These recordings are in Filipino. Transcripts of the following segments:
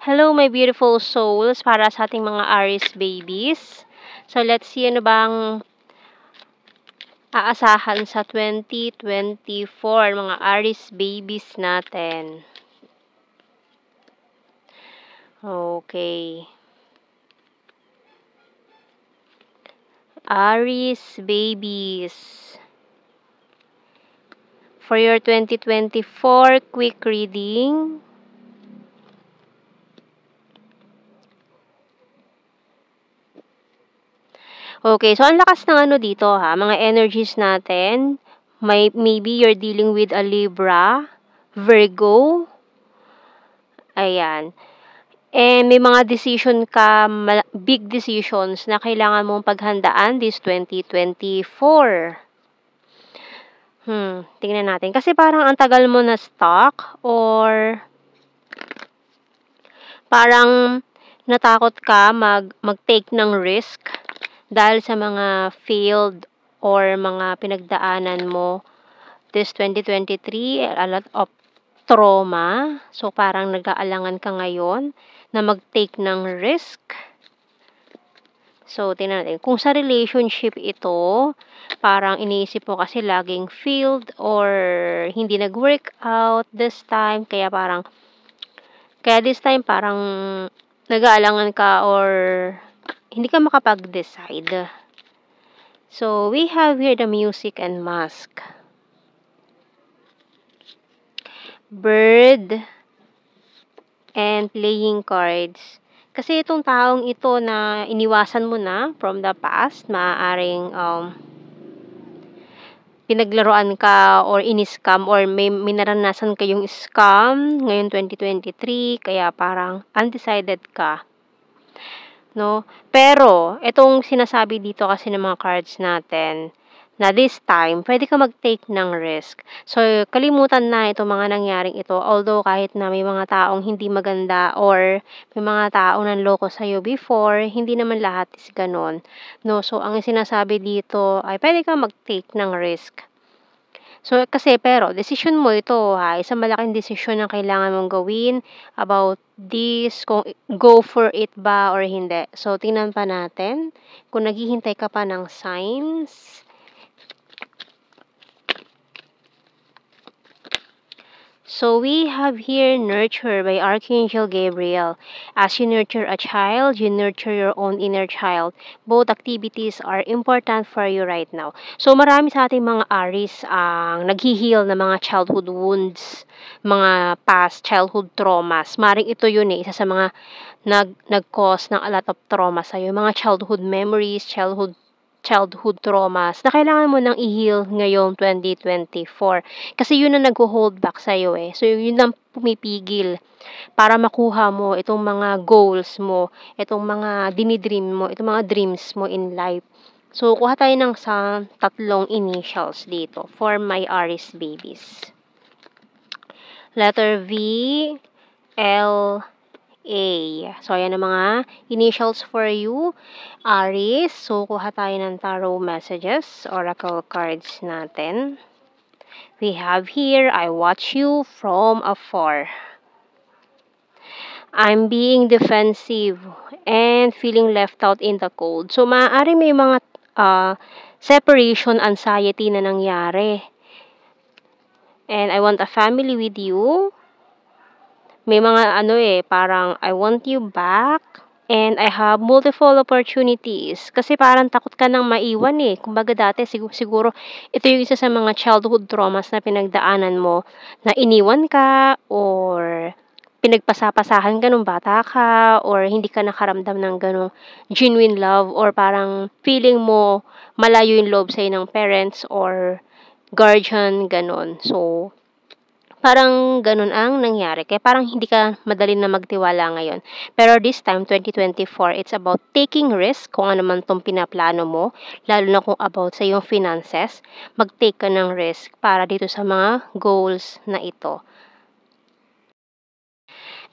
Hello, my beautiful souls, para sa ating mga Aries babies. So, let's see ano bang aasahan sa 2024, mga Aries babies natin. Okay. Aries babies. For your 2024 quick reading, okay, so ang lakas ng ano dito ha, mga energies natin. Maybe you're dealing with a Libra, Virgo. Ayan. May mga decision ka, big decisions na kailangan mong paghandaan this 2024. Tingnan natin. Kasi parang ang tagal mo na stuck or parang natakot ka mag-take ng risk dahil sa mga failed or mga pinagdaanan mo this 2023, a lot of trauma. So, parang nag-aalangan ka ngayon na mag-take ng risk. So, tingnan natin. Kung sa relationship ito, parang iniisip mo kasi laging failed or hindi nag-work out this time. Kaya this time parang nag-aalangan ka or hindi ka makapag-decide. So, we have here the music and mask. Bird and playing cards. Kasi itong taong ito na iniwasan mo na from the past, maaaring pinaglaruan ka or in-scam or may naranasan kayong scam ngayon 2023, kaya parang undecided ka. No? Pero, itong sinasabi dito kasi ng mga cards natin, na this time, pwede ka mag-take ng risk. So, kalimutan na itong mga nangyaring ito. Although, kahit na may mga taong hindi maganda or may mga taong nanloko sa'yo before, hindi naman lahat is ganon. No? So, ang sinasabi dito ay pwede ka mag-take ng risk. So, pero, decision mo ito ha. Isang malaking decision ang kailangan mong gawin about this, kung go for it ba or hindi. So, tingnan pa natin kung naghihintay ka pa ng signs. So, we have here nurture by Archangel Gabriel. As you nurture a child, you nurture your own inner child. Both activities are important for you right now. So, marami sa ating mga Aries ang nag-heal na mga childhood wounds, mga past childhood traumas. Maring ito yun isa sa mga nag-cause ng a lot of trauma sa'yo. Mga childhood memories, childhood traumas na kailangan mo nang i-heal ngayong 2024. Kasi yun ang nag-hold back sa'yo eh. So, yun ang pumipigil para makuha mo itong mga goals mo, itong mga dinidream mo, itong mga dreams mo in life. So, kuha tayo ng sa tatlong initials dito for my Aries babies. Letter V, L, A. So, ayan ang mga initials for you, Aries. So, kuha tayo ng tarot messages, oracle cards natin. We have here, I watch you from afar. I'm being defensive and feeling left out in the cold. So, maaari may mga separation anxiety na nangyari. And I want a family with you. May mga parang I want you back and I have multiple opportunities. Kasi parang takot ka nang maiwan eh. Kumbaga dati siguro ito yung isa sa mga childhood traumas na pinagdaanan mo na iniwan ka or pinagpasapasahan ka nung bata ka or hindi ka nakaramdam ng ganong genuine love or parang feeling mo malayo yung love sa'yo ng parents or guardian, ganon. So, parang ganun ang nangyari. Kaya parang hindi ka madali na magtiwala ngayon. Pero this time, 2024, it's about taking risk kung ano man itong pinaplano mo, lalo na kung about sa iyong finances, mag-take ka ng risk para dito sa mga goals na ito.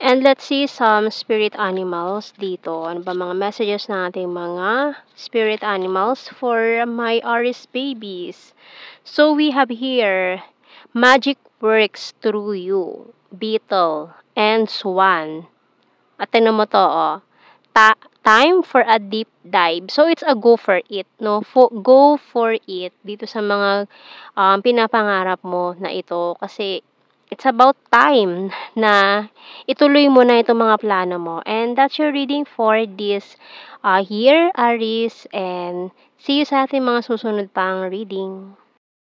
And let's see some spirit animals dito. Ano ba mga messages ng ating mga spirit animals for my Aries babies? So we have here, magic works through you, beetle, and swan. At tingnan mo 'to, oh, time for a deep dive. So, it's a go for it, 'no? Go for it dito sa mga, pinapangarap mo na ito kasi it's about time na ituloy mo na itong mga plano mo. And that's your reading for this, year, Aries, and see you sa ating mga susunod pang reading.